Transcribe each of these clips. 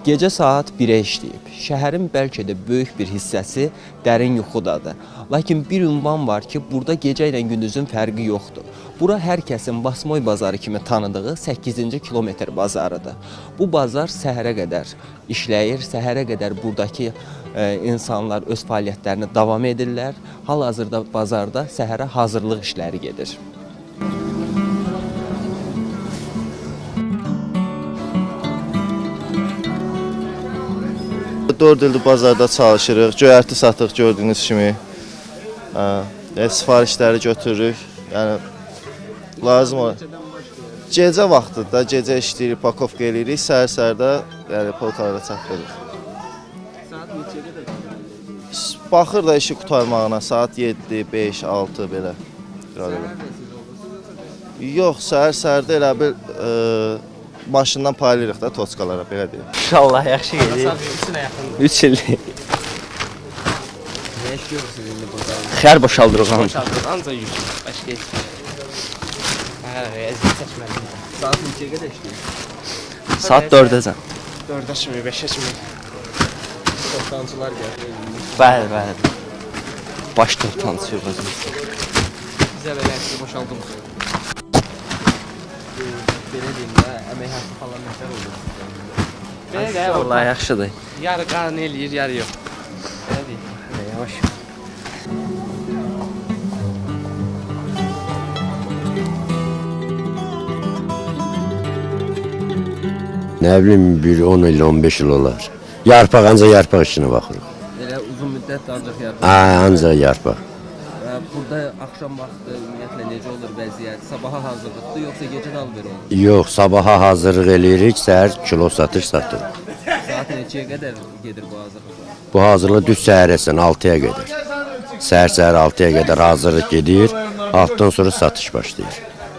Gecə saat 1-ə işləyib. Şəhərin bəlkə də böyük bir hissəsi dərin yuxudadır. Lakin bir ünvan var ki, burada gecə ilə gündüzün fərqi yoxdur. Bura hər kəsin Basmoy bazarı kimi tanıdığı 8-ci kilometr bazarıdır. Bu bazar səhərə qədər işləyir, səhərə qədər buradakı insanlar öz fəaliyyətlərini davam edirlər. Hal-hazırda bazarda səhərə hazırlıq işləri gedir. Dörd ildir bazarda çalışırıq, göyərti satırıq gördüyünüz kimi. Sifarişləri götürürük, yəni lazım olur. Gecə vaxtıda, gecə işləyirik, pakovka eləyirik, səhər-səhərdə yəni polkalara çatdırırıq. Saat neçəyə qədər? Baxır da işi qutarmağına, saat 7, 5, 6 belə. Yox, səhər-səhərdə elə bir maşından paylayırıq da toçkalara, belə deyim. İnşallah yaxşı gedir. 3 ildir. Ne iş görürsünüz indi burada? Xər boşaldırıq onu. Boşaldıq, ancaq yüz. Başqa heç bir şey. Əziyyət çəkmədim. Saat neçəyə qədər işləyir? Saat 4-əcən. 4-ə kimi, 5-ə kimi. Toplantılar gəlir. Bəli, bəli. Baş toplantısı yox özümüz. Bizə belə hər şey boşaldım. Belə deyim də, əmək haqqı falan nətər olur? Belə də, Vallahi yaxşıdır. yarı qanun eləyir, yarı yox. Belə deyim. Yavaş. Ne bileyim bir 10 il 15 yıl olar. Yarpaq ancaq yarpaq işine baxırıq. Elə uzun müddət ancaq yardım. Ancaq yarpaq. Burada axşam vaxtı ümumiyyətlə necə olur vəziyyət? Sabaha hazırlıqdır yoxsa gecədən alver olur? Yox, sabaha hazırlıq eləyirik, səhər kilo satış satırıq. Saat neçəyə qədər gedir bu hazırlıq? Bu hazırlıq düz səhərəsən 6-ya qədər. Səhər 6-ya qədər hazırlıq gedir, 6-dan sonra satış başlayır.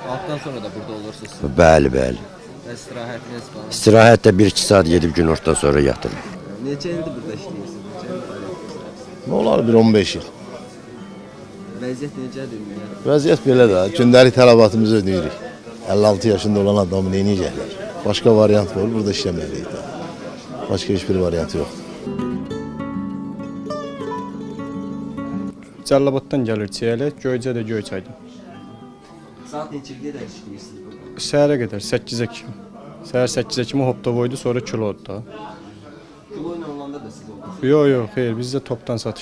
Altdan sonra da burada olursunuz. Bəli, bəli. Və istirahətiniz falan. İstirahətdə 1-2 saat gedib günortadan sonra yatırıq. Neçə ildir burada işləyirsiniz? Neçə ildir fəaliyyətiniz? Ne olar bir 15 il. Vəziyyət necədir ümumiyyətlə? Vəziyyət belə də, gündəlik tələbatımızı ödəyirik. 56 yaşında olan adamı neyniyəcəklər? Başqa variant var, burada işləməliyik də. Başqa heç bir variant yoxdur. Cəllabaddan gəlir Çiyələk, Göycə də Göyçaydan. Saat neçəyə qədər işləyirsiniz burada? Səhərə qədər 8-ə kimi. Səhər 8-ə kimi hoptovoydu, sonra kilodur da. Kilo ilə olanda da siz olursunuz. Yox, xeyr, bizdə topdan satış.